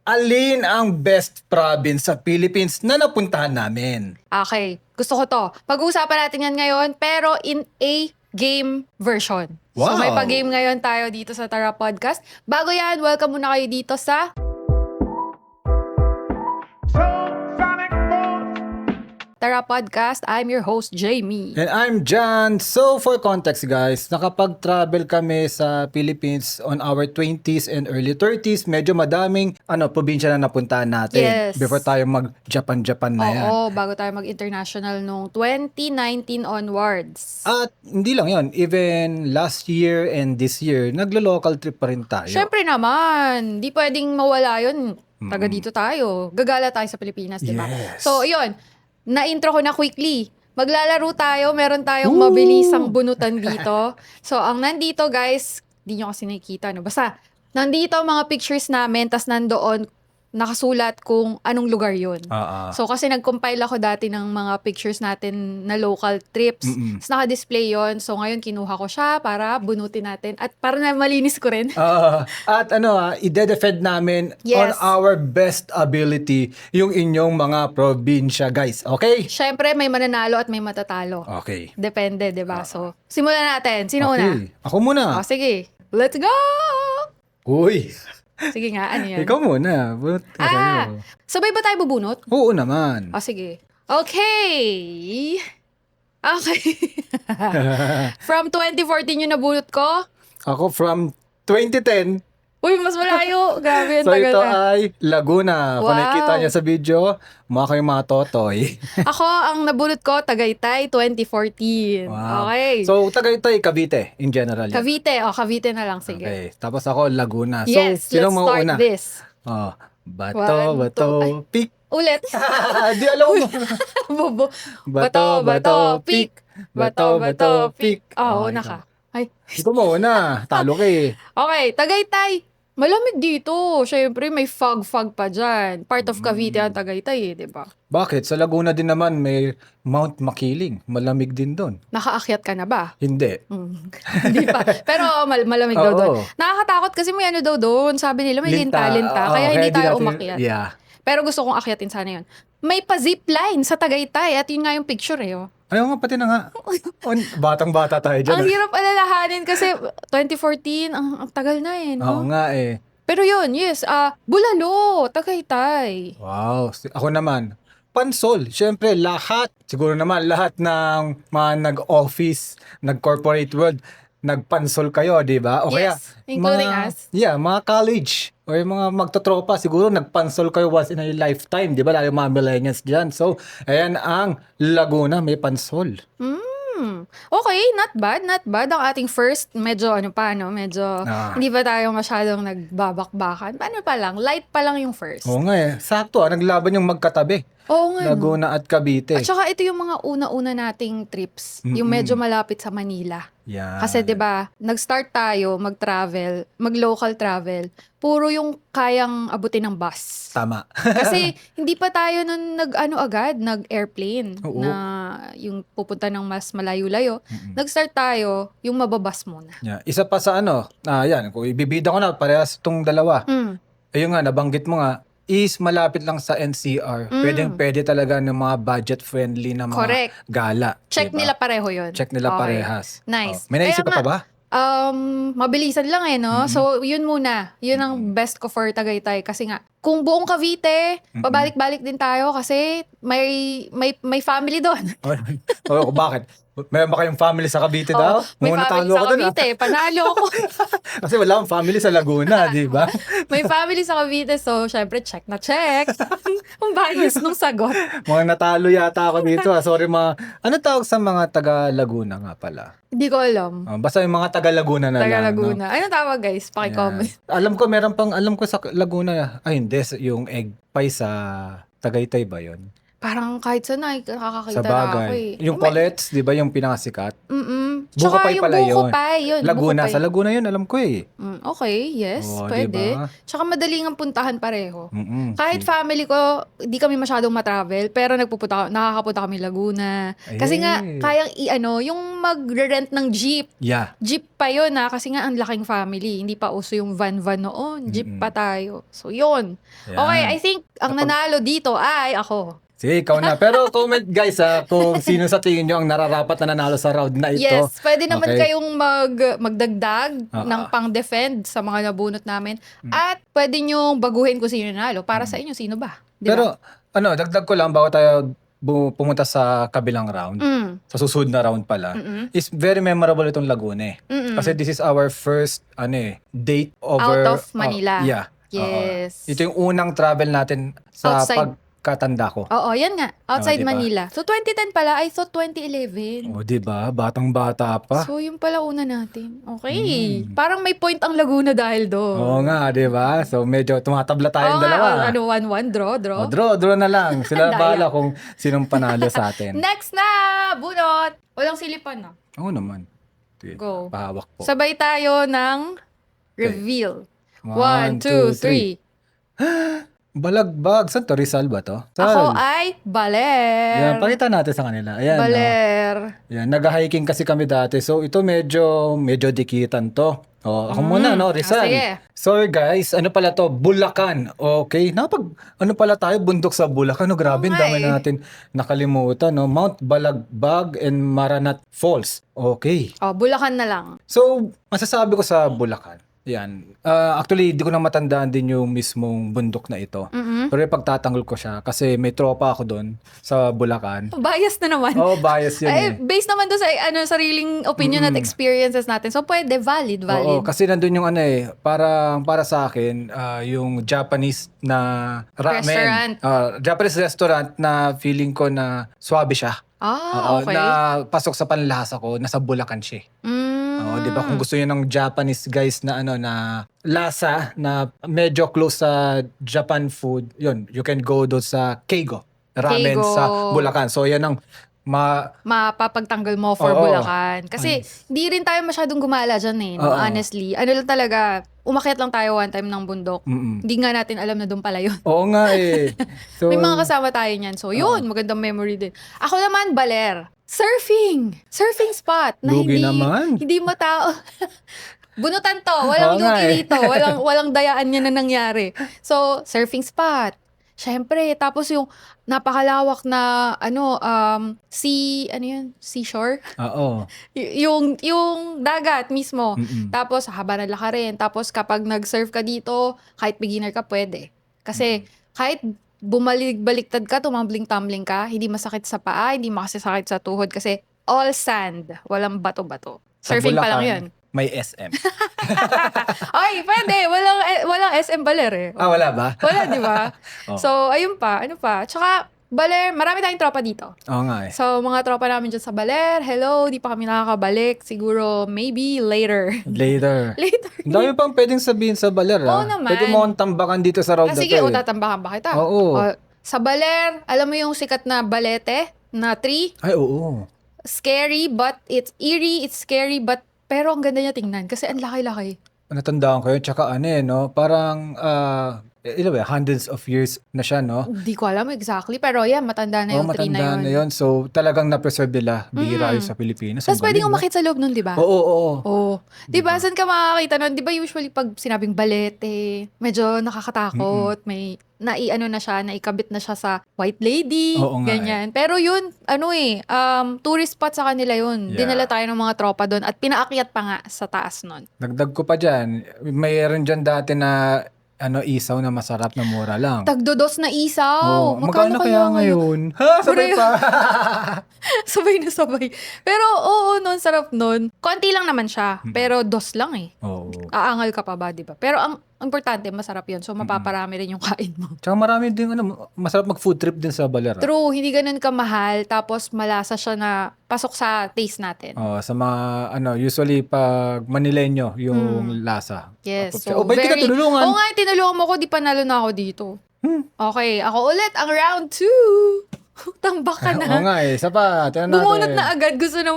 Alin ang best province sa Philippines na napuntahan namin? Okay, gusto ko to. Pag-uusapan natin yan ngayon, pero in a game version. So Wow! may pag-game ngayon tayo dito sa Tara Podcast. Bago yan, welcome muna kayo dito sa Tara Podcast. I'm your host, Jamie. And I'm John. So for context guys, nakapag-travel kami sa Philippines on our 20s and early 30s. Medyo madaming probinsya na napuntahan natin. Yes. Before tayo mag-Japan na yan. Oo, bago tayo mag-international nung 2019 onwards. At hindi lang yon, even last year and this year, naglo-local trip pa rin tayo. Syempre naman, di pwedeng mawala yun. Taga dito tayo. Gagala tayo sa Pilipinas, di ba? Yes. So, yun. Na-intro ko na quickly. Maglalaro tayo. Meron tayong mabilisang bunutan dito. So, ang nandito, guys, di nyo kasi nakikita, no? Basta, nandito ang mga pictures namin, tas nandoon, nakasulat kung anong lugar yun. So, kasi nag-compile ako dati ng mga pictures natin na local trips. Tapos naka-display yon. So, ngayon kinuha ko siya para bunutin natin. At para na malinis ko rin. At i-defend namin on Yes. our best ability yung inyong mga probinsya, guys. Okay? Siyempre, may mananalo at may matatalo. Okay. Depende, di ba? So, simulan natin. Sino una? Okay. Ako muna. Sige. Let's go! Uy, Sige nga, ano yan? ikaw muna. Bunot ka sa'yo. Sabay ba tayo bubunot? Oo naman. Sige. Okay. Okay. From 2014 yung nabunot ko. Ako from 2010. Uy, mas malayo. Grabe, ang So tagal ito na. ay Laguna. Kung Wow. nakikita niyo sa video, mukha kayong mga totoy. Ako, ang nabunot ko, Tagaytay, 2014. Wow. Okay. So Tagaytay, Cavite in general. yan. Cavite. Cavite na lang. Sige. Okay. Tapos ako Laguna. So Yes, sino let's mga start una? this. Oh, bato, One, bato, two, pick. Ulit. Di alam mo. Bobo. Bato, bato, pick. Bato, bato, pick. Oo, Okay, una ka. Ay. Ikaw muna. Talo ka eh. Okay, Tagaytay. Malamig dito. Siyempre, may fog pa dyan. Part of Cavite ang Tagaytay di ba? Bakit? Sa Laguna din naman may Mount Makiling. Malamig din doon. Nakaakyat ka na ba? Hindi. Hindi pa. Pero malamig daw Oo. doon. Nakakatakot kasi may ano daw doon. Sabi nila may linta-linta. Oo, Kaya hindi di tayo natin- umakyat. Yeah. Pero gusto kong akyatin sana yun. May pa-zipline sa Tagaytay. At yun nga yung picture Oh. Ayaw nga, pati na nga. Batang-bata tayo dyan. Ang hirap alalahanin kasi 2014, ang tagal na Oo no? nga eh. Pero yun, yes. Bulalo, Tagaytay. Wow. Ako naman, Pansol. Siyempre, siguro naman lahat ng mga nag-office, nag-corporate world, nagpansol kayo, di ba? O Yes, including mga, us. Yeah, mga college or yung mga magtotropa, siguro nagpansol kayo once in a lifetime, di ba? Lalo yung mga millennials dyan. So, ayan ang Laguna, may pansol. Okay, not bad. Ang ating first, medyo medyo hindi pa tayo masyadong nagbabakbakan. Paano pa lang? Light pa lang yung first. Oo nga eh. Sakto naglaban yung magkatabi. Oo nga. Laguna at Cavite. At saka ito yung mga una-una nating trips. Yung medyo malapit sa Manila. Yan. Kasi 'di ba, nag-start tayo mag-travel, mag-local travel. Puro yung kayang abutin ng bus. Tama. Kasi hindi pa tayo nun nag-airplane Oo. na yung pupunta ng mas malayo-layo. Nag-start tayo yung mababas muna. Yeah. Isa pa sa yan, kung ibibida ko na, parehas itong dalawa. Ayun nga, nabanggit mo nga, is malapit lang sa NCR. Pwede talaga ng mga budget-friendly na mga Correct. gala. Check diba? nila pareho yun. Check nila Okay. parehas. Nice. May naisip ka Kaya pa ba? Mabilisan lang no? So, yun muna. Yun ang best ko for Tagaytay. Kasi nga, kung buong Cavite, pabalik-balik din tayo kasi may family doon. Bakit? Meron ba kayong family sa Cavite daw? May Muna family talo sa ako dun, Cavite. Panalo ako. Kasi wala akong family sa Laguna, di ba? May family sa Cavite. So, syempre, check na check. Ang bias nung sagot. Mga natalo yata ako dito. Sorry ano tawag sa mga taga Laguna nga pala? Hindi ko alam. Basta yung mga taga Laguna na Taga lang. Laguna. Anong tawag guys? Paki-comment. Alam ko, alam ko sa Laguna, yung egg pie sa Tagaytay ba yun? parang kahit saan Sa nakakakita na ako bagay. eh. Yung Colettes, di ba yung pinakasikat? Buko Tsaka Pie yung pala Buko yun. Pie, yun. Laguna. Buko Sa Pie. Laguna yun, alam ko eh. Okay, yes, Oh, di pwede. ba? Tsaka madaling ang puntahan pareho. Kahit Si- family ko, di kami masyadong matravel, pero nakakapunta kami Laguna. Kasi nga, Ayun. kayang yung magre-rent ng jeep. Yeah. Jeep pa yun kasi nga ang laking family. Hindi pa uso yung van-van noon. Jeep pa tayo. So, yun. Yan. Okay, I think ang nanalo dito ay ako. Sige, ikaw na. Pero comment guys kung sino sa tingin nyo ang nararapat na nanalo sa round na ito. Yes, pwede naman Okay. kayong magdagdag ng pang-defend sa mga nabunot namin. At pwede nyo baguhin kung sino nanalo. Para sa inyo, sino ba? Di ba? Pero, dagdag ko lang bago tayo pumunta sa kabilang round, sa susunod na round pala, is very memorable itong Laguna eh. Kasi this is our first date over... Out of Manila. Yeah. Yes. Ito yung unang travel natin sa Outside. pagkatanda ko. Oo, yan nga. Outside diba? Manila. So, 2010 pala. I thought 2011. O, diba? Batang-bata pa. So, yung pala una natin. Okay. Parang may point ang Laguna dahil doon. Oo nga, diba? So, medyo tumatabla tayong dalawa. 1-1, draw. O, draw na lang. Sila Daya. bahala kung sinong panalo sa atin. Next na! Bunot! Walang silipan na. Oo naman. Go. Pahawak po. Sabay tayo ng reveal. 1, 1, 2, 3. Balagbag. Saan to? Rizal ba to? Ako ay Baler. Yan, pakita natin sa kanila. Ayan. Baler. Yan, nag-hiking kasi kami dati. So, ito medyo dikitan to. Ako muna, no? Rizal. sige. Sorry guys, ano pala to? Bulacan. Okay. Ano pala tayo? Bundok sa Bulacan. No, grabe, ang dami Okay. na natin nakalimutan. No? Mount Balagbag and Maranat Falls. Okay. Bulacan na lang. So, masasabi ko sa Bulacan, yan. Actually, di ko na matandaan din yung mismong bundok na ito. Pero pagtatanggol ko siya kasi may tropa ako doon sa Bulacan. Bias na naman. Oh, bias yun eh. Based naman doon sa sariling opinion at experiences natin. So, pwede. Valid. Oo, kasi nandun yung para sa akin, yung Japanese na ramen. Restaurant. Japanese restaurant na feeling ko na swabe siya. Oo, Okay. na pasok sa panlasa ko, nasa Bulacan siya. Oo, 'di ba? Kung gusto niyo ng Japanese guys na na lasa na medyo close sa Japan food, 'yun, you can go do sa Keigo Ramen Keigo. sa Bulacan. So 'yan ang mapapagtanggol mo for Oo. Bulacan. Kasi di rin tayo masyadong gumala dyan no? Oo. Honestly. Ano lang talaga, umakyat lang tayo one time ng bundok. Hindi nga natin alam na doon pala yun. Oo nga eh. So May mga kasama tayo niyan. So yun, magandang memory din. Ako naman, Baler. Surfing! Surfing spot na Lugi naman. hindi matao. Bunutan to. Walang Oo nga lugi eh. dito. Walang dayaan niya na nangyari. So, surfing spot. Syempre, tapos yung napakalawak na seashore. Oo. Yung dagat mismo. Tapos haba ng lakarin. Tapos kapag nag-surf ka dito, kahit beginner ka, pwede. Kasi kahit bumalik-baliktad ka, tumambling-tumbling ka, hindi masakit sa paa, hindi masakit sa tuhod kasi all sand, walang bato-bato. Sa Surfing pa lang Bulacan, yun. May SM. Ay, pwede. Walang SM Baler eh. Wala ba? Wala, di ba? Oh. So, ayun pa. Ano pa? Tsaka, Baler, marami tayong tropa dito. Oo nga eh. So, mga tropa namin dyan sa Baler, hello, di pa kami nakakabalik. Siguro, maybe later. Later. Later. Ang dami pang pwedeng sabihin sa Baler. Oo naman. Pwede mo akong tambakan dito sa round na Sige, to eh. tatambakan ba kita? Oo. Sa Baler, alam mo yung sikat na balete na tree? Ay, oo. Scary, but it's eerie. It's scary, but pero ang ganda niya tingnan kasi ang laki-laki. Natandaan ko yun. Tsaka no? Parang, hundreds of years na siya, no? Hindi ko alam exactly, pero yan, matanda na yung tree na matanda yun. na yun. So, talagang na-preserve nila. Bihira yun sa Pilipinas. Tapos Ang pwedeng galing, no? umakit sa loob nun, di ba? Oo. Oo. Di ba? Saan ka makakita nun? Di ba usually pag sinabing balete, medyo nakakatakot, may naikabit na siya sa White Lady, Oo nga ganyan. Pero yun, tourist spot sa kanila yun. Yeah. Dinala tayo ng mga tropa doon at pinaakyat pa nga sa taas nun. Dagdag ko pa dyan. Mayroon dyan dati na isaw na masarap na mura lang. Tagdodos na isaw. Magkano kaya ngayon? Ha? Sabay pa. Sabay na sabay. Pero oo, nun, sarap nun. Konti lang naman siya, pero dos lang eh. Oo. Aangal ka pa ba, di ba? Pero ang importante, masarap yun. So, mapaparami rin yung kain mo. Tsaka marami din, masarap mag-food trip din sa Baler. True, hindi ganun kamahal. Tapos, malasa siya na pasok sa taste natin. Sa mga, usually pag Manileño, yung lasa. Yes. Ba't kita tinulungan? Oo nga, tinulungan mo ko, di panalo na ako dito. Okay, ako ulit ang round 2. Tambak ka Oo na. nga eh. Isa pa. Tingnan natin. Bumunot na agad. Gusto na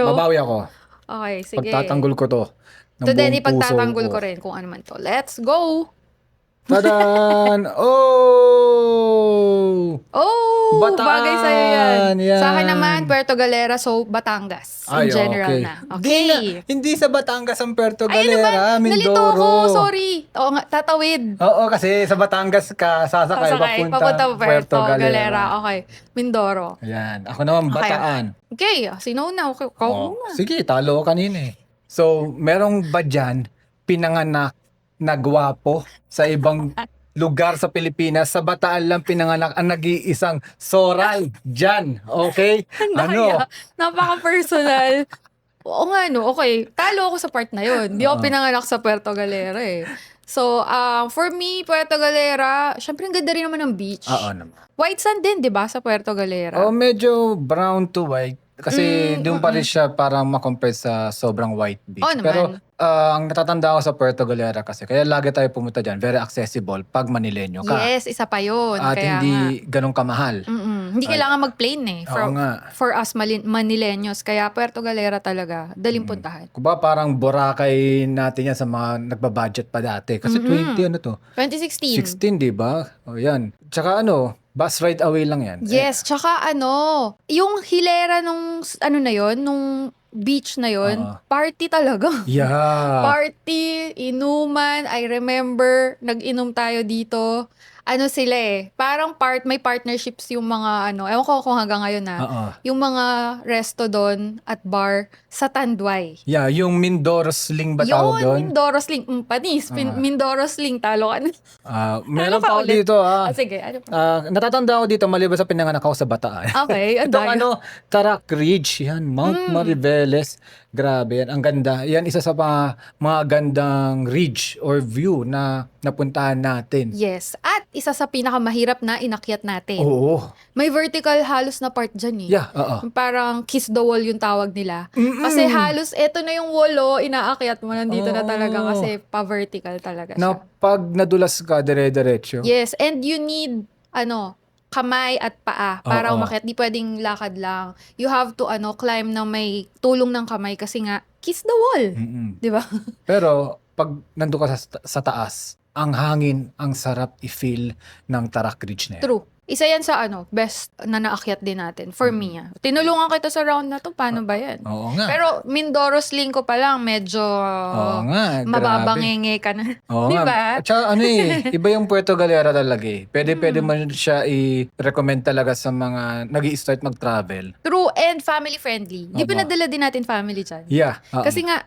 Babawi ako. Okay, sige. Pagtatanggol ko to. Ng So then, buong ipagtatanggol puso ko rin kung ano man to. Let's go! Tadan! Oh! Oh! Bataan! Bagay sa'yo yan. Yan. Sa akin naman, Puerto Galera, so Batangas. In Ay, general okay. na. Okay. Hindi sa Batangas ang Puerto Ay, ano ba? Galera, Nalito Mindoro. ako. Sorry. Oo nga, tatawid. Oo, kasi sa Batangas ka sasakay Papunta Puerto Galera. Okay. Mindoro. Ayan. Ako naman, Okay. Bataan. Okay. Sino na? Okay. Ikaw Oh, muna. sige, talo ko kanina eh. So, merong ba dyan pinanganak na gwapo sa ibang lugar sa Pilipinas? Sa Bataan lang pinanganak ang nag-iisang Soral dyan. Okay? Ano? Daya. Napaka-personal. Oo nga, no. Okay. Talo ako sa part na yun. Hindi ako pinanganak sa Puerto Galera eh. So, for me, Puerto Galera, syempre ang ganda rin naman ng beach. Oo naman. White sand din, di ba, sa Puerto Galera? Oh, medyo brown to white. Kasi doon pa rin siya parang makompare sa sobrang white beach. Oo naman. Pero ang natatanda ko sa Puerto Galera kasi, kaya lagi tayo pumunta dyan, very accessible pag Manileño ka. Yes, isa pa yun. At Kaya hindi ganun kamahal. Hindi kailangan mag-plane eh. Oo nga. For us Manileños. Kaya Puerto Galera talaga, daling puntahan. Kung ba parang Boracay natin yan sa mga nagbabudget pa dati. Kasi 20 ano to? 2016. 16, di ba? O yan. Tsaka bus ride away lang yan. Yes, tsaka yung hilera nung na yon, nung beach na yon, party talaga. Yeah. Party, inuman, I remember, nag-inom tayo dito. Sila eh, parang may partnerships yung mga ewan ko kung hanggang ngayon yung mga resto doon at bar sa Tanduay. Yeah, yung Mindoro Sling ba tawag doon? Mindoro Sling. Panis, Mindoro Sling, talo ka na. Meron pa pa ako ulit? dito Sige, ano pa? natatanda ko dito maliban sa pinanganak ako sa Bataan. Okay, ang Itong daya. Tarak Ridge, yan, Mount Mariveles. Grabe yan, ang ganda. Yan isa sa mga gandang ridge or view na napuntahan natin. Yes, at isa sa pinakamahirap na inakyat natin. Oo. May vertical halos na part dyan eh. Yeah, oo. Yung parang kiss the wall yung tawag nila. Kasi halos eto na yung wall, inaakyat mo, nandito na talaga kasi pa-vertical talaga siya. Na pag nadulas ka, dire-diretso. Yes, and you need, kamay at paa para Oo. umakyat. Di pwedeng lakad lang. You have to, climb na may tulong ng kamay kasi nga, kiss the wall. Di ba? Pero pag nandun ka sa taas, ang hangin, ang sarap i-feel ng Tarak Ridge na yan. True. Isa yan sa best na naakyat din natin. For me, tinulungan kita sa round na to. Paano ba yan? Oo nga. Pero Mindoro Sling ko pa lang, medyo Oo nga, grabe. mababangenge ka na. Oo Di nga. ba? At saka iba yung Puerto Galera talaga eh. Pwede mo siya i-recommend talaga sa mga nag-i-start mag-travel. True and family friendly. Di ba Oo. nadala din natin family dyan? Yeah. Kasi nga,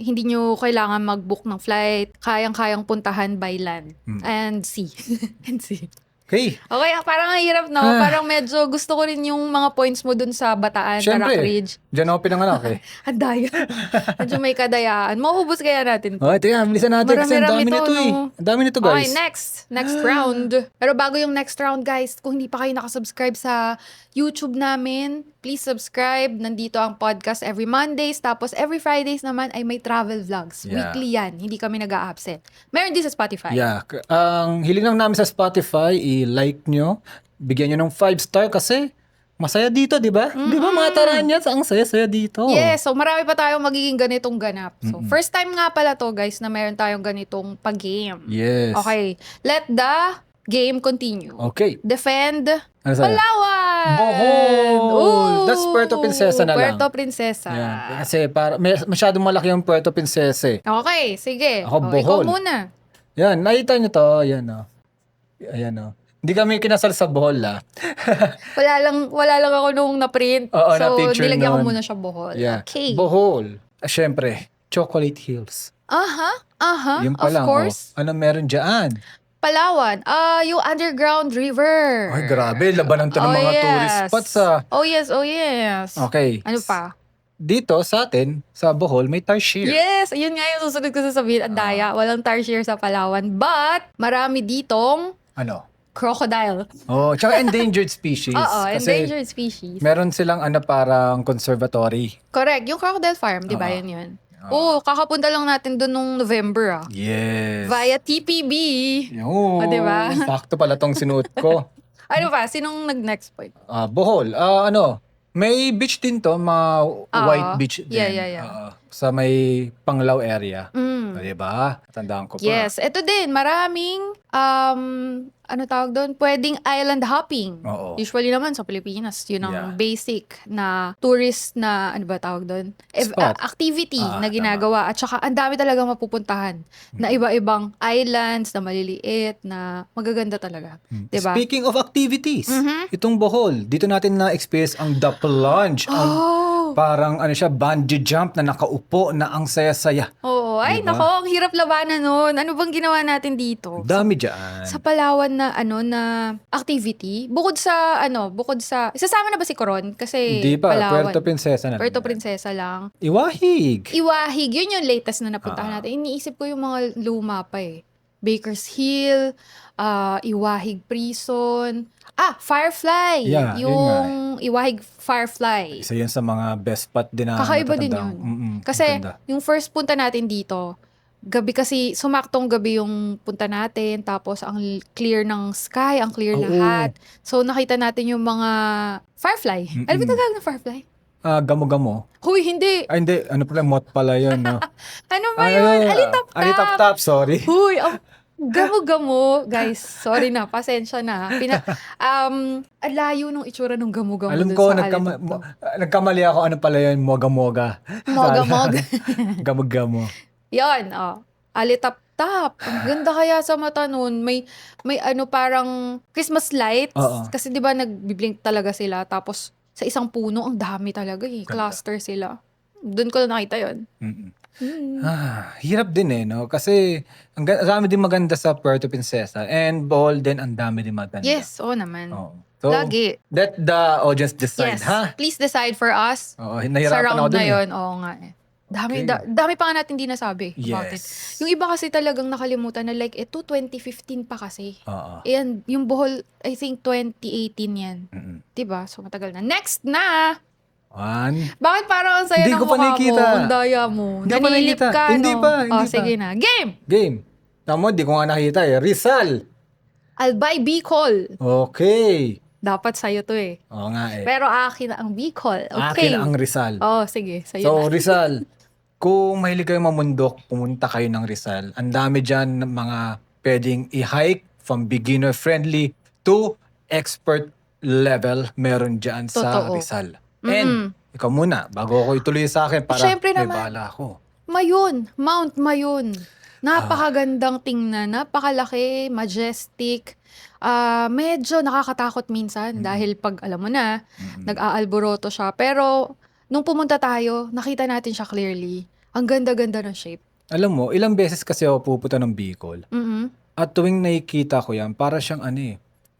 hindi nyo kailangan mag-book ng flight. Kayang-kayang puntahan by land and sea. and sea. Okay. Okay, parang ang hirap, no? Parang medyo gusto ko rin yung mga points mo dun sa Bataan, Siyempre. Tarak Ridge. Diyan ako pinanganak eh. Ang daya. Medyo may kadayaan. Mauubos kaya natin. Okay, teka, bilisan natin kasi ang Marami-rami dami to, nito eh. no? Ang dami nito guys. Okay, next round. Pero bago yung next round, guys, kung hindi pa kayo nakasubscribe sa YouTube namin, please subscribe. Nandito ang podcast every Mondays. Tapos every Fridays naman ay may travel vlogs. Yeah. Weekly yan. Hindi kami nag-a-absent. Meron din sa Spotify. Yeah. Ang hiling lang namin sa Spotify, i-like nyo. Bigyan nyo ng 5-star kasi masaya dito, di ba? Di ba mga Taranyas, ang saya-saya dito. Yes, so marami pa tayong magiging ganitong ganap. So first time nga pala to, guys, na meron tayong ganitong pag-game. Yes. Okay, let the game continue. Okay. Defend Ano sa'yo? Palawan! Bohol! Ooh! That's Puerto Princesa na lang. Puerto Princesa. Yeah. Kasi masyadong malaki yung Puerto Princesa eh. Okay, sige. Ako, O, ikaw Bohol. muna. Yan, nakita nyo to. Yan o. Ayan o. Hindi kami kinasal sa Bohol Wala lang ako nung na-print. Oo, so, na-picture nilagyan ko nun. muna siya Bohol. Yeah. Okay. Bohol. Siyempre, Chocolate Hills. Yung pa Of lang, course. Ano meron dyan? Palawan. Yung underground river. Ay, grabe. Labanan to ng mga tourist spots Oh yes. Okay. Ano pa? Dito sa atin, sa Bohol, may tarsier. Yes, ayun nga yung susunod ko sasabihin. Ang daya, walang tarsier sa Palawan. But, marami ditong Ano? crocodile. Oh, tsaka endangered species. Oo, Kasi endangered species. meron silang parang conservatory. Correct. Yung crocodile farm, di ba Oo. yun? Kakapunta lang natin doon nung November Yes. Via TPB. Yo, diba? Sakto pala tong sinuot ko. Ano ba? Sinong nag-next point? Bohol. May beach din to, white beach din. Yeah. Sa may Panglao area. Mm. Diba? Tandaan ko pa. Yes, ito din, maraming, ano tawag doon? Pwedeng island hopping. Oo. Usually naman sa Pilipinas, yun ang Yeah. basic na tourist na, ano ba tawag doon? Spot. Activity na Tama. ginagawa. At saka, ang dami talagang mapupuntahan na iba-ibang islands, na maliliit, na magaganda talaga. Diba? Speaking of activities, Mhm. itong Bohol, dito natin na-experience ang the plunge. Parang siya, bungee jump na nakaupo na ang saya-saya. Oo. Ay, Diba? nako, ang hirap labanan nun. Ano bang ginawa natin dito? Dami dyan. Sa Palawan na na activity, bukod sa isasama na ba si Coron? Kasi Hindi pa, Palawan. Puerto Princesa na. Puerto Princesa lang. Iwahig. Iwahig, yun yung latest na napuntahan natin. Iniisip ko yung mga luma pa eh. Bakers Hill, Iwahig Prison, Firefly. Yeah, yun yung Iwahig Firefly. Isa yan sa mga best spot din na Kakaiba din natatandaan. yun. Kasi maganda. yung first punta natin dito, gabi kasi, sumaktong gabi yung punta natin, tapos ang clear ng sky, ang clear Oo. lahat. So nakita natin yung mga firefly. Ano ba tawag ng firefly? Gamo-gamo. Huy, hindi. Ay, hindi. Ano pala, mot pala yun, no? Ano ba yun? Alitap-tap. Alitap-tap, sorry. Huy, gamo-gamo. Guys, sorry na, pasensya na. Ang layo nung itsura ng gamo-gamo Alam dun ko, sa alitap-tap. nagkamali ako, ano pala yun, moga-moga. Moga-mog. Gamo-gamo. Yan, alitap-tap. Ang ganda kaya sa mata nun. May parang Christmas lights. Oo. Kasi di ba nagbiblink talaga sila. Tapos sa isang puno, ang dami talaga eh. Ganda. Cluster sila. Doon ko na nakita yun. Hirap din no? Kasi ang dami din maganda sa Puerto Princesa. And Bohol din, ang dami din maganda. Yes, oo naman. Oo. So, Lagi. let the audience decide, Yes. ha? Please decide for us. Oo, Sa nahirapan ako round dun na eh. yun. Oo nga eh. Dami, Okay. dami pa nga natin di nasabi about it. Yes. Yung iba kasi talagang nakalimutan na like, 2015 pa kasi. Oo. And yung Bohol, I think 2018 yan. Diba? So matagal na. Next na! One. Bakit parang ang saya Hindi ng ko pa mukha nakikita. mo? Ang daya mo. Hindi ko pa Nanilip nakikita. ka, Hindi no? pa, hindi pa. Sige na. Game! Game. Tama, di ko nga nakita eh. Rizal. Albay Bicol. Okay. Dapat sa'yo to eh. Oo nga eh. Pero akin ang Bicol. Okay. Akin ang Rizal. Oh, sige. Sa'yo So, na. Rizal, kung mahilig kayo mamundok, pumunta kayo ng Rizal. Ang dami dyan ng mga pwedeng i-hike from beginner-friendly to expert level meron dyan sa Totoo. Rizal. And, ikaw muna, bago ako ituloy sa akin para Syempre may naman. bahala ako. Mayon. Mount Mayon. Napakagandang tingnan. Napakalaki. Majestic. Medyo nakakatakot minsan dahil pag alam mo na, nag-aalboroto siya. Pero, nung pumunta tayo, nakita natin siya clearly. Ang ganda-ganda ng shape. Alam mo, ilang beses kasi ako pupunta ng Bicol. Mhm. At tuwing nakikita ko yan, para siyang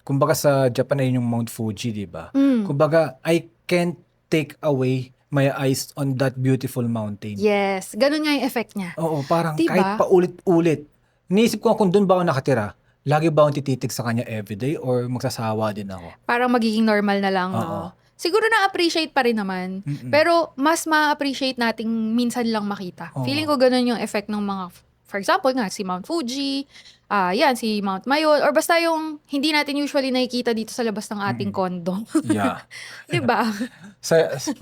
kumbaga sa Japan ay yung Mount Fuji, di ba? Kumbaga, I can't take away my eyes on that beautiful mountain. Yes. Ganun nga yung effect niya. Oo, parang Diba? kahit paulit-ulit. Iniisip ko kung doon ba ako nakatira, lagi ba akong tititig sa kanya everyday or magsasawa din ako? Parang magiging normal na lang, Oo. no? Siguro na-appreciate pa rin naman. Pero mas ma-appreciate nating minsan lang makita. Oo. Feeling ko ganun yung effect ng mga, for example nga, si Mount Fuji, yan, si Mount Mayon, or basta yung hindi natin usually nakikita dito sa labas ng ating kondo. Yeah. Diba?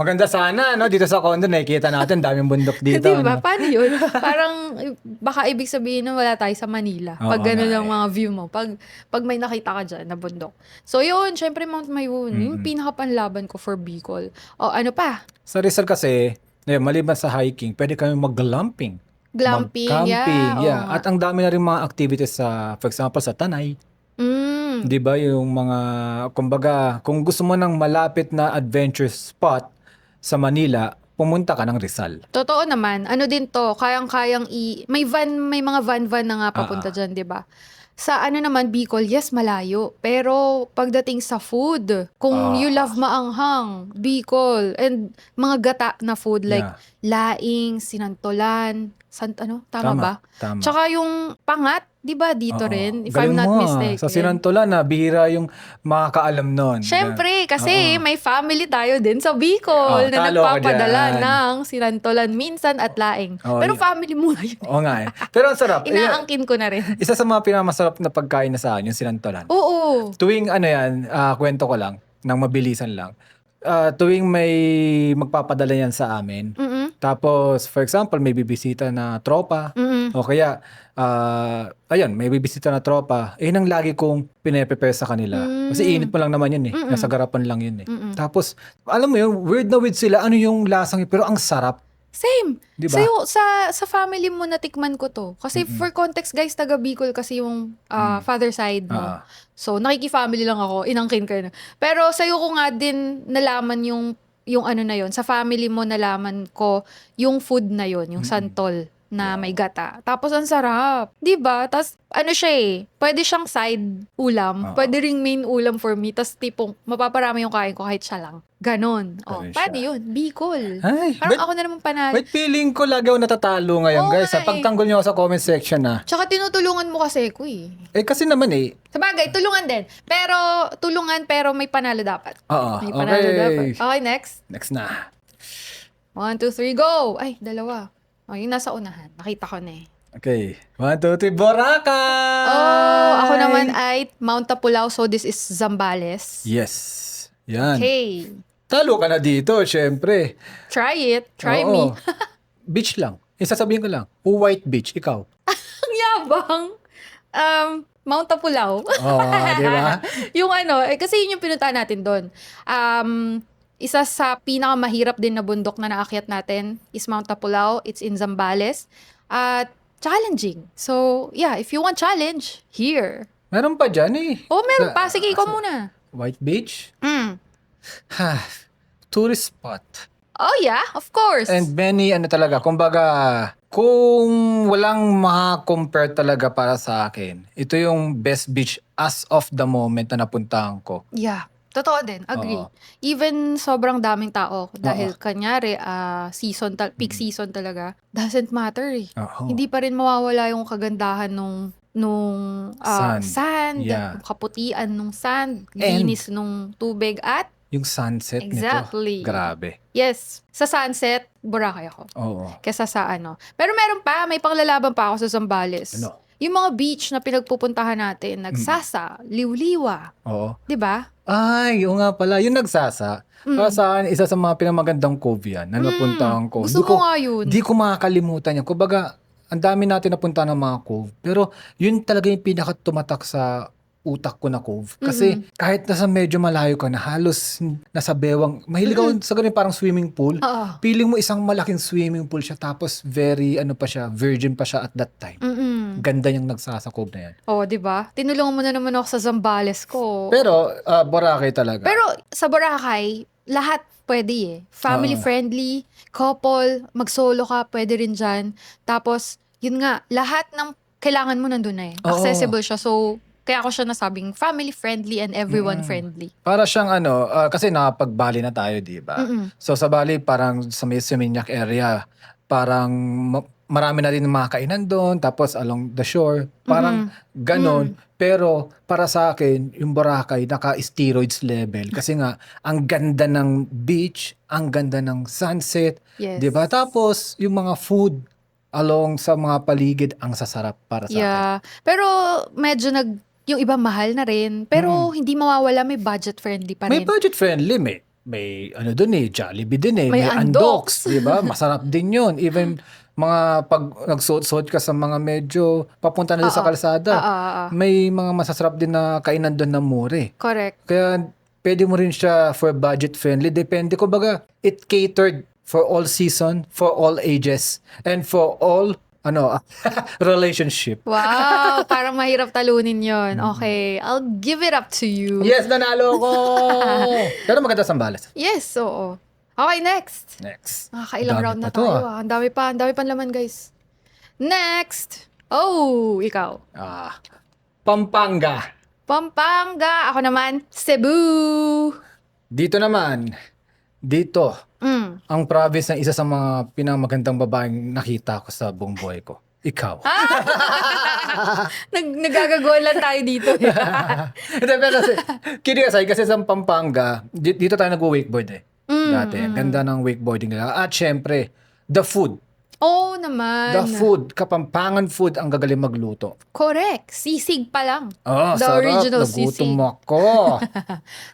Maganda sana, no? Dito sa condo, nakikita natin, daming bundok dito. Diba? no? Paano yun? Parang, baka ibig sabihin na wala tayo sa Manila. Oo Pag gano'n nga ang mga view mo. Pag may nakita ka dyan na bundok. So yun, syempre Mount Mayon, yung pinakapanlaban ko for Bicol. O ano pa? Sa Rizal kasi, maliban sa hiking, pwede kami mag-glamping. Glamping, Mag-camping, yeah. Oo nga. At ang dami na rin mga activities sa, for example, sa Tanay. Mm. 'Di ba yung mga, kumbaga, kung gusto mo ng malapit na adventure spot sa Manila, pumunta ka ng Rizal. Totoo naman. Ano din to, kayang-kayang may mga van na nga papunta dyan, di ba? Sa ano naman, Bicol, yes, malayo. Pero pagdating sa food, kung you love maanghang, Bicol, and mga gata na food like laing, sinantolan, Tama ba? Tama. Tsaka yung pangat, di ba, dito Oo. rin, if Galing I'm not mo, mistaken. Sa Sinantolan na bihira yung makakaalam nun. Siyempre, kasi Oo. may family tayo din sa Bicol na talo ka nagpapadala dyan. ng sinantolan minsan at laing. Oo, Pero yun. family mo na yun. Oo nga eh. Pero ang sarap. Inaangkin ko na rin. Isa sa mga pinakamasarap na pagkain na sa akin, yung Sinantolan. Oo. Tuwing kwento ko lang, nang mabilisan lang. Tuwing may magpapadala yan sa amin. Mm-mm. Tapos, for example, may bibisita na tropa. Mm-mm. O kaya, may bibisita na tropa. Nang lagi kong pine-prepare sa kanila. Kasi init mo lang naman yun eh. Nasa garapan lang yun eh. Tapos, alam mo yun, weird na weird sila. Ano yung lasang yun? Pero ang sarap. Same. Di ba? Sa'yo, sa family mo natikman ko to. Kasi for context guys, taga Bicol kasi yung father side mo. So, nakiki-family lang ako. Inangkin ko yun. Pero sa'yo ko nga din nalaman yung ano na yon. Sa family mo nalaman ko yung food na yon, yung santol na may gata. Tapos ang sarap. 'Di ba? Tapos ano siya eh, pwede siyang side ulam, pwede ring main ulam for me. Tapos tipong mapaparami yung kain ko kahit siya lang. Ganon. Ganun Pwede siya. yun. Bicol. Ay, Parang ako na naman panalo. Wait, feeling ko lagi ako natatalo ngayon, Oo guys. nga eh. Pagtanggol niyo ako sa comment section Tsaka tinutulungan mo kasi ko eh. kasi naman eh. Sabagay, tulungan din. Pero may panalo dapat. Oo. May panalo Okay. dapat. Okay, next. Next na. 1, 2, 3, go! Ay, dalawa. Yung nasa unahan. Nakita ko na eh. Okay. 1, 2, 3, Boracay! Oh, ako naman ay Mount Tapulao. So, this is Zambales. Yes. Yan. Okay. Talo ka na dito, syempre. Try it. Try Oo. me. Beach lang. Sasabihin ko lang. White beach, ikaw. Ang yabang. Mount Tapulao. Oo, di ba? Yung kasi yun yung pinuntahan natin doon. Isa sa pinakamahirap din na bundok na naakyat natin is Mount Tapulao. It's in Zambales. At challenging. So, yeah, if you want challenge, here. Meron pa dyan eh. Oh, meron pa. Sige, ikaw muna. White beach? Mm. Tourist spot. Oh, yeah, of course. And many, kumbaga, kung walang maka-compare talaga para sa akin, ito yung best beach as of the moment na napuntahan ko. Yeah. Totoo din. Agree. Oo. Even sobrang daming tao. Dahil kanyari, peak season talaga. Doesn't matter eh. Oo. Hindi pa rin mawawala yung kagandahan nung sand, Yeah. yung kaputian nung sand, linis nung tubig at Yung sunset Exactly. nito. Grabe. yes, sa sunset, Boracay ako. Oo. Kesa sa Pero meron pa, may panglalaban pa ako sa Zambales. Ano? Yung mga beach na pinagpupuntahan natin, Nagsasa, Liwliwa, Oo. 'di ba? Ay, yung nga pala. Yung nagsasa. Para sa akin, isa sa mga pinamagandang cove yan na napuntahan ko. Gusto ko nga yun. Di ko makakalimutan yan. Kumbaga, ang dami natin napunta ng mga cove. Pero yun talaga yung pinaka-tumatak sa utak ko na cove. Kasi kahit nasa medyo malayo ka na, halos nasa bewang, mahilig ako sa ganun parang swimming pool. Oo. Feeling mo isang malaking swimming pool siya, tapos very, virgin pa siya at that time. Ganda niyang nagsasa cove na yan. Oh, 'di ba? Tinulungan mo na naman ako sa Zambales ko. Pero, Boracay talaga. Pero sa Boracay, lahat pwede eh. Family friendly, couple, mag-solo ka, pwede rin dyan. Tapos, yun nga, lahat ng kailangan mo nandun na eh. Oo. Accessible siya. So, kaya ako siya nasabing family friendly and everyone friendly. Para siyang kasi nakapag-Bali na tayo, di ba? So sa Bali, parang sa may Seminyak area, parang marami na rin mga kainan doon, tapos along the shore, parang ganon. Pero para sa akin, yung Boracay, naka-steroids level. Kasi nga, ang ganda ng beach, ang ganda ng sunset, Yes. di ba? Tapos, yung mga food along sa mga paligid, ang sasarap para sa akin. Yeah. Pero medyo yung iba mahal na rin. Pero hindi mawawala, may budget friendly pa May rin. budget friendly, may doon Jollibee din May may Andox. Andox, 'di ba? Masarap din 'yon. Even mga pag nagsuot-suot ka sa mga medyo papunta na sa kalsada, may mga masasarap din na kainan doon na mure. Correct. Kaya pwede mo rin siya for budget friendly. Depende, kumbaga, it catered for all season, for all ages, and for all relationship. Wow, parang mahirap talunin yon. Okay, I'll give it up to you. Yes, nanalo ko! Pero maganda Zambales. Yes, oo. Okay, next. Nakakailang Dami round na pa to, tayo. Ang dami pa laman, guys. Next. Oh, ikaw. Pampanga. Pampanga. Ako naman, Cebu. Dito naman, Dito, Mm. ang province ng isa sa mga pinamagandang babaeng nakita ko sa buong buhay ko. Ikaw. Nagagagolan tayo dito. Hindi, pero kidding aside, kasi sa Pampanga, dito tayo nag-wakeboard eh. Dati. Ganda ng wakeboarding nila. At syempre, the food. Oo naman. The food. Kapampangan food ang gagaling magluto. Correct. Sisig pa lang. Oh, The sarap. original Nagutom sisig. ako.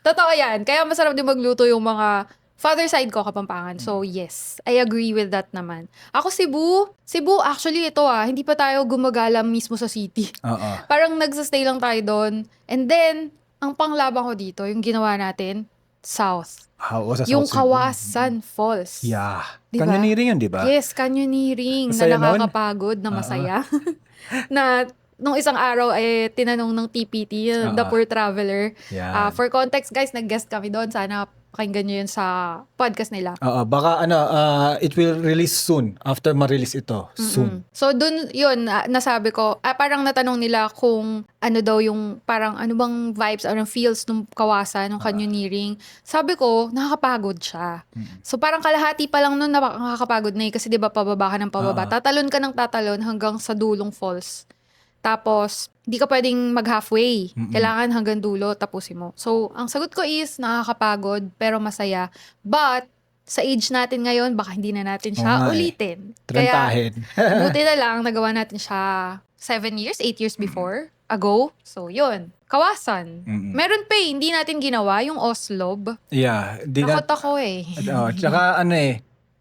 Totoo yan. Kaya masarap din magluto yung mga father side ko, Kapampangan. So, yes. I agree with that naman. Ako, Cebu. Cebu, actually, ito hindi pa tayo gumagala mismo sa city. Oo. Parang nagsastay lang tayo doon. And then, ang panglabang ko dito, yung ginawa natin, South. Sa Yung South Cebu. Kawasan Falls. Yeah. Diba? Canyoneering yun, di ba? Yes, canyoneering na Masaya nun? nakakapagod, na masaya. Na nung isang araw tinanong ng TPT, The Poor Traveler. Yan. For context guys, nag-guest kami doon. Sana pakinggan nyo yun sa podcast nila. Baka it will release soon. After ma-release ito. Soon. So dun yun, nasabi ko, parang natanong nila kung ano daw yung parang ano bang vibes or feels nung kawasan, nung canyoneering. Sabi ko, nakakapagod siya. So parang kalahati pa lang nun nakakapagod na kasi 'di ba pababa ka ng pababa. Tatalon ka ng tatalon hanggang sa dulong falls. Tapos, di ka pwedeng mag-halfway. Kailangan hanggang dulo, tapusin mo. So, ang sagot ko is, nakakapagod, pero masaya. But, sa age natin ngayon, baka hindi na natin siya ulitin. Trentahin. Kaya, buti na lang, nagawa natin siya 7 years, 8 years before, ago. So, yun. Kawasan. Meron pa hindi natin ginawa, yung Oslob. Yeah. Takot ako Tsaka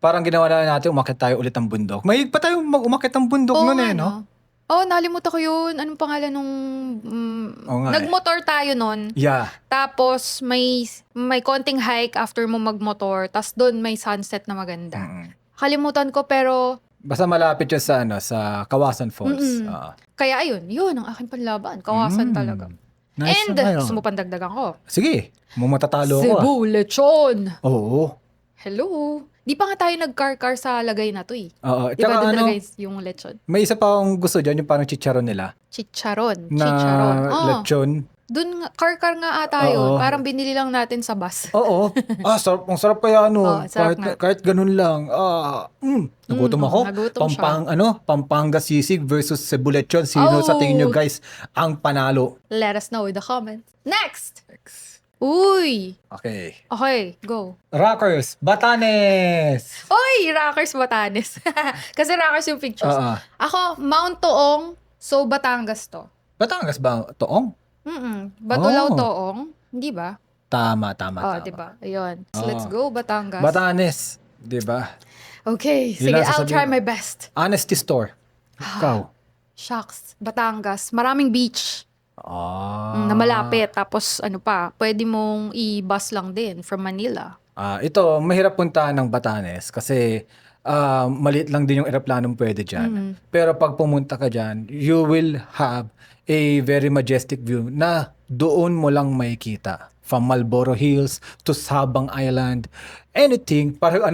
parang ginawa na natin, umakit tayo ulit ang bundok. May pa tayo umakit ang bundok Oo nun nga, no? Nalimutan ko yun. Anong pangalan nung... Oo nga nagmotor tayo nun. Yeah. Tapos, may konting hike after mo magmotor. Tapos doon may sunset na maganda. Kalimutan ko pero... Basta malapit siya sa Kawasan Falls. Kaya ayun, yun ang aking panlaban. Kawasan talaga. Nice. And, gusto mo pandagdagan ko. Sige, matatalo ako. Cebu Lechon! Oo. Hello! Di pa nga tayo nag-car sa lagay na to eh. Oo. Di ba doon nalagay yung lechon? May isa pa akong gusto dyan, yung parang chicharon nila. Chicharon. Na Chicharon. lechon. Doon, car nga ata yun. Parang binili lang natin sa bus. Oo. Sarap. Ang sarap kaya sarap nga. kahit ganun lang. Nagutom ako. Nagutom siya. Pampanga sisig versus Cebu lechon. Sino sa tingin nyo guys ang panalo? Let us know in the comments. Next! Uy! Okay, go. Rockers, Batanes! Uy! Rockers Batanes. Kasi Rockers yung pictures. Ako, Mount Toong, so Batangas to. Batangas ba? Toong? Batulaw Toong. Hindi ba? Tama. Diba? Ayun. So, let's go, Batangas. Batanes. Diba? Okay. Yun Sige, lang I'll try sasabihin. my best. Honesty Store. Ikaw. Shucks. Batangas. Maraming beach. Na malapit. Tapos, pwede mong i-bus lang din from Manila. Ito, mahirap puntahan ng Batanes kasi maliit lang din yung eroplanong pwede dyan. Pero pag pumunta ka dyan, you will have a very majestic view na doon mo lang makikita. From Marlboro Hills to Sabang Island, anything. Parang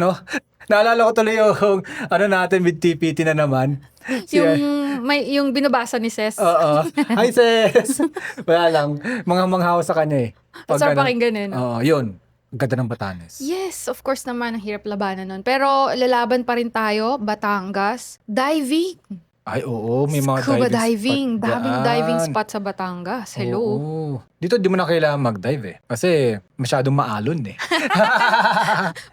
naalala ko tuloy yung natin with TPT na naman. Yung binabasa ni Ses. Oo. Hi, Ses! Wala lang. Mga manghawa sa kanya eh. Sarap pakinggan eh. Oo, yun. Ganda ng Batanes. Yes, of course naman, ang hirap labanan nun. Pero lalaban pa rin tayo, Batangas. Diving. Ay, oo. May mga Scuba diving diving. spot Daming dyan. diving spot sa Batangas. Hello. Oo. Dito, di mo na kailangan mag-dive eh. Kasi masyadong maalon eh.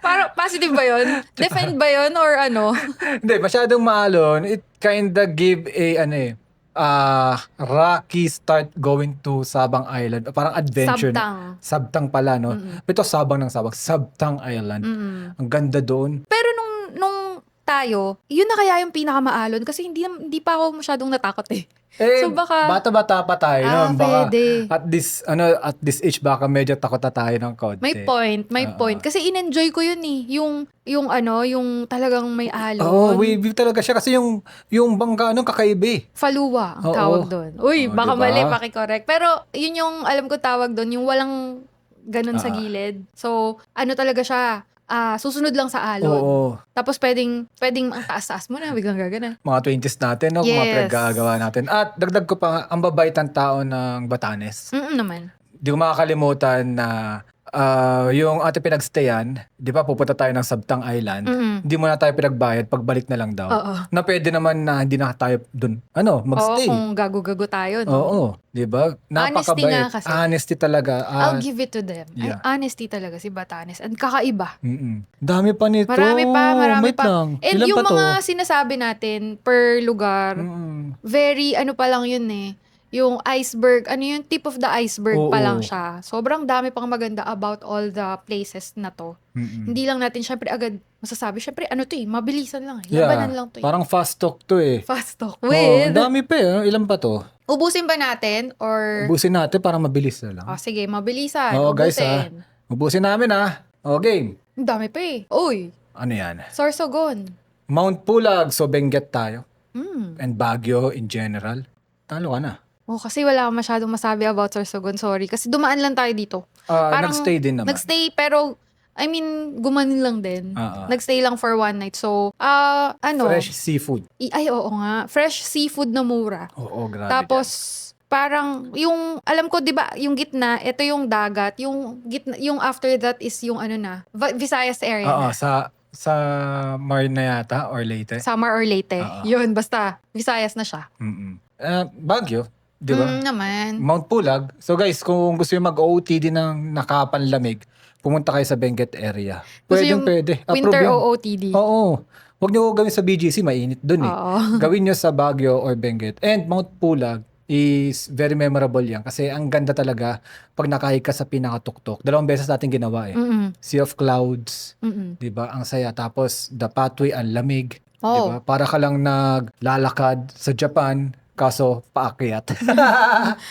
Parang positive ba yun? Defend ba yun or ano? Hindi, masyadong maalon. It kinda give rocky start going to Sabang Island. Parang adventure. Sabtang pala, no? Ito Sabang ng Sabang. Sabtang Island. Ang ganda doon. Pero nung tayo, yun na kaya yung pinakamaalon kasi hindi pa ako masyadong natakot eh. So baka bata-bata pa tayo. No? Baka pwede. at this age baka medyo takot na tayo ng konti. May point. Kasi in-enjoy ko yun eh. Yung talagang may alon. Wavy talaga siya kasi yung bangka kakaiba eh. Faluwa ang tawag doon. Uy, baka diba? mali, paki-correct. Pero yun yung alam ko tawag doon, yung walang ganun sa gilid. So, talaga siya, susunod lang sa alon. Oo. Tapos pwedeng ang taas-taas mo na, biglang gagana. Mga 20s natin, no? Kung mga pinaggagawa natin. At dagdag ko pa, ang babait ng tao ng Batanes. Naman. Di ko makakalimutan na yung ating pinagstayan, di ba pupunta tayo ng Sabtang Island, hindi mo na tayo pinagbayad, pagbalik na lang daw. Oo. Na pwede naman na hindi na tayo dun, Oo, magstay. kung gago-gago tayo, no? Oo, di ba? Honesty nga Napakabait. kasi. Honesty talaga. I'll give it to them. yeah. Ay, honesty talaga si Batanes. And kakaiba. Dami pa nito. Marami Wait pa. lang. And Ilan yung pa to? mga sinasabi natin per lugar, very ano pa lang yun eh. Yung iceberg, yung tip of the iceberg pa lang Oo. siya. Sobrang dami pang maganda about all the places na to. Hindi lang natin syempre agad masasabi. Syempre mabilisan lang eh. Labanan lang to eh. Parang fast talk to eh. Fast talk Oh, with. ang dami pa eh. Ilan pa to? Ubusin ba natin or... Ubusin natin para mabilis na lang. Sige, mabilisan. Oo, guys, Ubusin. Ubusin namin O, game. Ang dami pa eh. Uy, Ano yan? Sorsogon. Mount Pulag, so Benguet tayo. Hmm. And Baguio in general. Talo ka na. Kasi wala akong masyadong masabi about Sorsogon. Sorry. Kasi dumaan lang tayo dito. Parang Nagstay din naman. Nagstay pero, gumanin lang din. Nagstay lang for one night. So, Fresh seafood. Oo nga. Fresh seafood na mura. Oo, grabe. Tapos, parang, alam ko, di ba, yung gitna, ito yung dagat. Yung after that is yung Visayas area Oo, na. sa Marna yata or Leyte. Summer or Leyte. Yun, basta, Visayas na siya. Baguio, di ba? Naman. Mount Pulag. So guys, kung gusto nyo mag-OOTD ng nakapanlamig, pumunta kayo sa Benguet area. Pwede. Winter Approve yun. OOTD. Oo. Huwag nyo gawin sa BGC, mainit dun eh. Oo. Gawin nyo sa Baguio or Benguet. And Mount Pulag is very memorable yan kasi ang ganda talaga pag nakahike ka sa pinakatuktok. 2 beses natin ginawa eh. Sea of Clouds, 'di ba? Ang saya. Tapos the pathway ang lamig, 'di ba? Para ka lang naglalakad sa Japan kaso paakyat.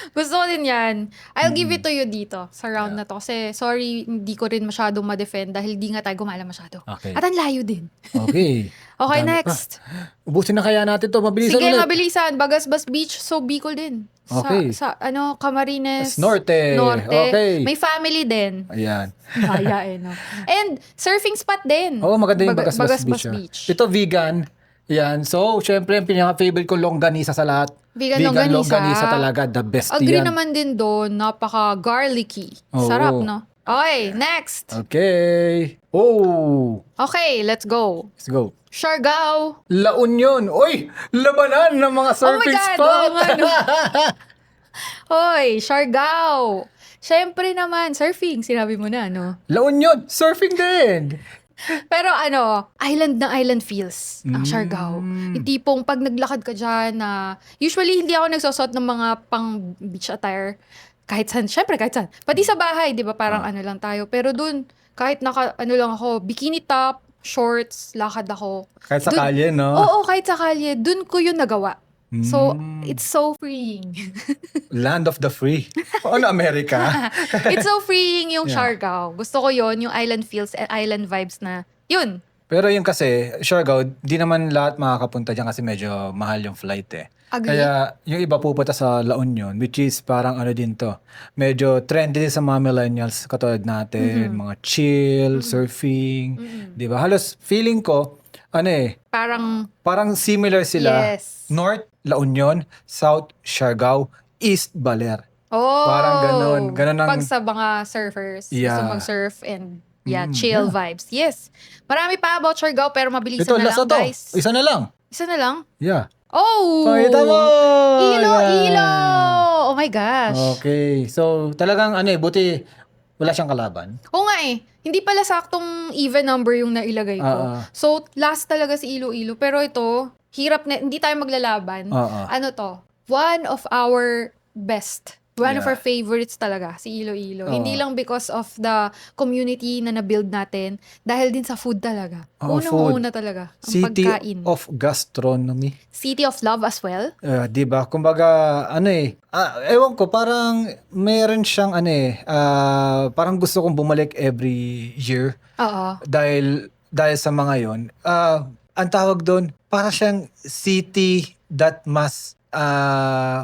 Gusto ko din yan. I'll give it to you dito sa round na to. Kasi sorry, hindi ko rin masyadong ma-defend dahil di nga tayo gumala masyado. Okay. At ang layo din. Okay. Okay, Dami next. Ubusin na kaya natin to. Mabilisan Sige, ulit. mabilisan. Bagasbas Beach, so Bicol din. Okay. Sa Camarines. Norte. Okay. May family din. Ayan. Kaya no. And surfing spot din. Oo, maganda yung Bagasbas Bagasbas Beach. Ito vegan. Yan. So, syempre, yung pinaka-favorite ko, longganisa sa lahat. Vegan longganisa talaga. The best Agree yan. naman din doon. Napaka-garlicky. Oo. Sarap, no? Okay, next. Okay. Oh. Okay, let's go. Let's go. Siargao. La Union. Oy! Labanan ng mga surfing spot. Oo nga, no? Hoy, Siargao. Syempre naman, surfing. Sinabi mo na, no? La Union. Surfing din. Pero island na island feels ang Siargao. Yung tipong pag naglakad ka dyan usually hindi ako nagsusot ng mga pang beach attire. Kahit saan, syempre kahit saan. Pati sa bahay, di ba, parang lang tayo. Pero dun, kahit lang ako, bikini top, shorts, lakad ako. Kahit sa kalye, no? Oo, kahit sa kalye. Dun ko yun nagawa. So, it's so freeing. Land of the free. America? It's so freeing yung Siargao. Gusto ko yun, yung island feels and island vibes na, yun. Pero yung kasi, Siargao, di naman lahat makakapunta dyan kasi medyo mahal yung flight eh. Agree. Kaya yung iba pupunta sa La Union, which is parang din to. Medyo trendy din sa mga millennials katulad natin, mga chill, surfing, di ba? Halos feeling ko, parang similar sila. Yes. North, La Union, South, Siargao, East, Baler. Oh, Parang ganun. Ganun ang... pag sa mga surfers, Yeah. gusto mag-surf and chill vibes. Yes. Marami pa about Siargao pero mabilisan Ito, na last lang, na to. guys. Isa na lang. Isa na lang? Yeah. Oh! Pakita mo! Ilo! Yeah. Oh my gosh. Okay. So, talagang buti wala siyang kalaban. Oo nga eh. Hindi pala saktong even number yung nailagay ko. So, last talaga si Iloilo. Pero ito, hirap na, hindi tayo maglalaban. Ano to? One of our best. One of our favorites talaga, si Iloilo. Hindi lang because of the community na na-build natin, dahil din sa food talaga. Unang-una talaga, ang City pagkain. of gastronomy. City of love as well. Diba? Kumbaga, ewan ko, parang meron siyang, parang gusto kong bumalik every year. Oo. Dahil sa mga yon. Ang tawag doon, para siyang city that must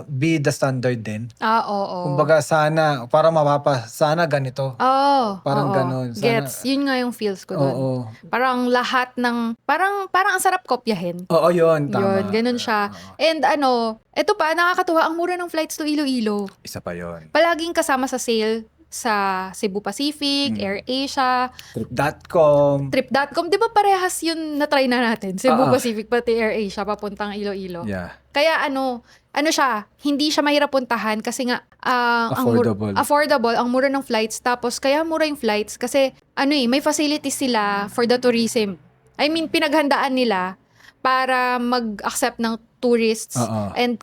be the standard din. Oo. Kumbaga sana, para sana ganito. Parang oo. ganun. Sana, Gets. Yun nga yung feels ko doon. Oo. Parang lahat ng, parang ang sarap kopyahin. Oo, yun. Tama. Yun, ganun siya. And eto pa, nakakatuwa, ang mura ng flights to Iloilo. Isa pa yun. Palaging kasama sa sale, sa Cebu Pacific, AirAsia, Trip.com. Di ba parehas yun na-try na natin? Cebu Oo. Pacific pati AirAsia papuntang Iloilo. Yeah. Kaya ano siya, hindi siya mahirap puntahan kasi nga Affordable. ang mura ng flights. Tapos kaya mura yung flights kasi may facilities sila for the tourism. I mean, pinaghandaan nila para mag-accept ng tourists. Oo. And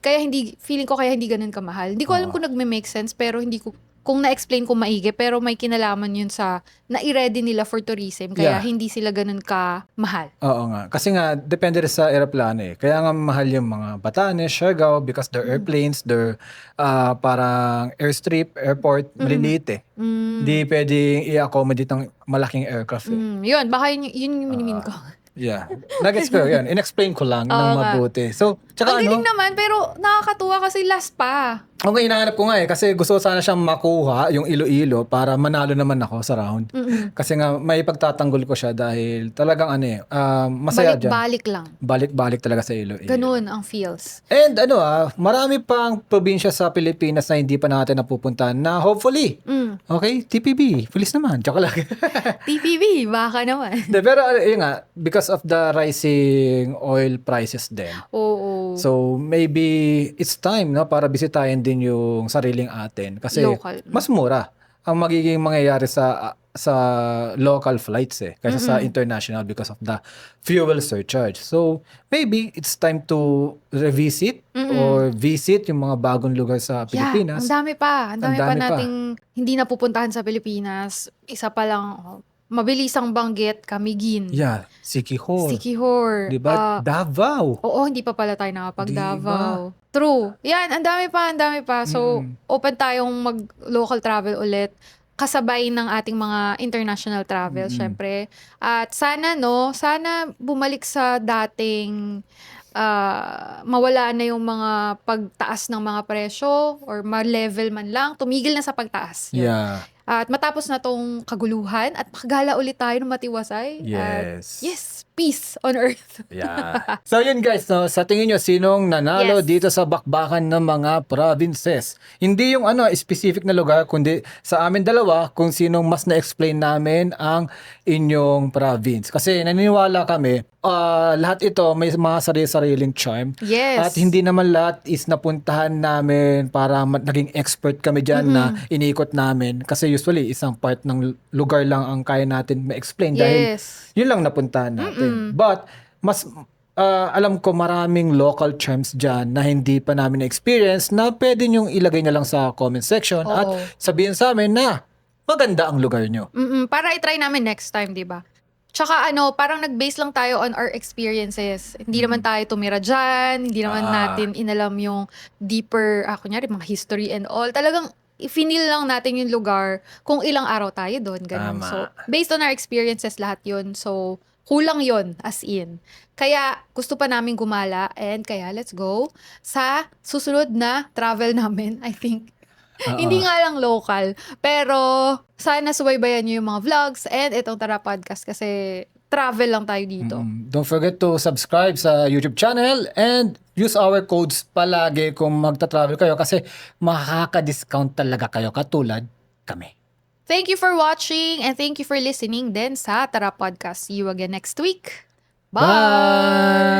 feeling ko kaya hindi ganun kamahal. Hindi ko alam kung nagme-make sense pero hindi ko kung na-explain ko maigi, pero may kinalaman yun sa na-ready nila for tourism, kaya Yeah. hindi sila ganun ka-mahal. Oo nga. Kasi nga, depende rin sa aeroplano eh. Kaya nga mahal yung mga Batanes, Siargao, because they're airplanes, they're parang airstrip, airport, maliliit eh. Hindi pwedeng i-accommodate ng malaking aircraft eh. Yun, baka yun yung minimin ko. Yeah. Nag-gets ko yun. In-explain ko lang ng nga. mabuti. So, tsaka Ang galing naman, pero nakakatuwa kasi last pa. Okay, hinahanap ko nga eh. Kasi gusto ko sana siyang makuha, yung Iloilo, para manalo naman ako sa round. Kasi nga, may pagtatanggol ko siya dahil talagang masaya dyan. Balik-balik lang. Balik-balik talaga sa Iloilo. Ganun ang feels. And marami pang probinsya sa Pilipinas na hindi pa natin napupuntahan na hopefully. Okay, TPB, pulis naman. Tsaka lang. TPB, baka naman. Pero yun nga, because of the rising oil prices din. Oo. So maybe it's time para bisitahin din yung sariling atin kasi Local. mas mura ang magiging mangyayari sa local flights kaysa sa international because of the fuel surcharge. So maybe it's time to revisit or visit yung mga bagong lugar sa Pilipinas. Ang dami pa. Ang dami pa Ang dami pa. nating hindi napupuntahan sa Pilipinas. Isa pa lang, mabilisang banggit, Camiguin. Yeah, Siquijor. Siquijor. Diba? Davao. Oo, hindi pa pala tayo nakapag-Davao. True. Yan, ang dami pa. So, open tayong mag-local travel ulit. Kasabay ng ating mga international travel, syempre. At sana bumalik sa dating mawala na yung mga pagtaas ng mga presyo or ma-level man lang. Tumigil na sa pagtaas. Yun. Yeah. At matapos na tong kaguluhan at makagala ulit tayo ng matiwasay. At Yes. peace on earth. Yeah. So yun guys, sa tingin nyo, sinong nanalo Yes. dito sa bakbakan ng mga provinces? Hindi yung specific na lugar, kundi sa amin dalawa kung sinong mas na-explain namin ang inyong province. Kasi naniniwala kami, lahat ito may mga sarili-sariling charm. Yes. At hindi naman lahat is napuntahan namin para naging expert kami dyan na iniikot namin. Kasi usually isang part ng lugar lang ang kaya natin ma-explain dahil Yes. yun lang napuntahan natin. But mas alam ko maraming local charms dyan na hindi pa namin na-experience na pwede nyong ilagay na lang sa comment section at Oo. sabihin sa amin na maganda ang lugar nyo. Para i-try namin next time, di ba? Tsaka parang nag-base lang tayo on our experiences. Hindi naman tayo tumira dyan, hindi naman natin inalam yung deeper, kunyari mga history and all. Talagang i-feel lang natin yung lugar kung ilang araw tayo doon. Ganun. Tama. So, based on our experiences lahat yun. So, kulang yon as in. Kaya gusto pa namin gumala and kaya let's go sa susunod na travel namin, I think. Hindi nga lang local. Pero sana subaybayan nyo yung mga vlogs and itong Tara Podcast kasi travel lang tayo dito. Don't forget to subscribe sa YouTube channel and use our codes palagi kung magta-travel kayo kasi makaka-discount talaga kayo katulad kami. Thank you for watching and thank you for listening din sa Tara Podcast. See you again next week. Bye! Bye!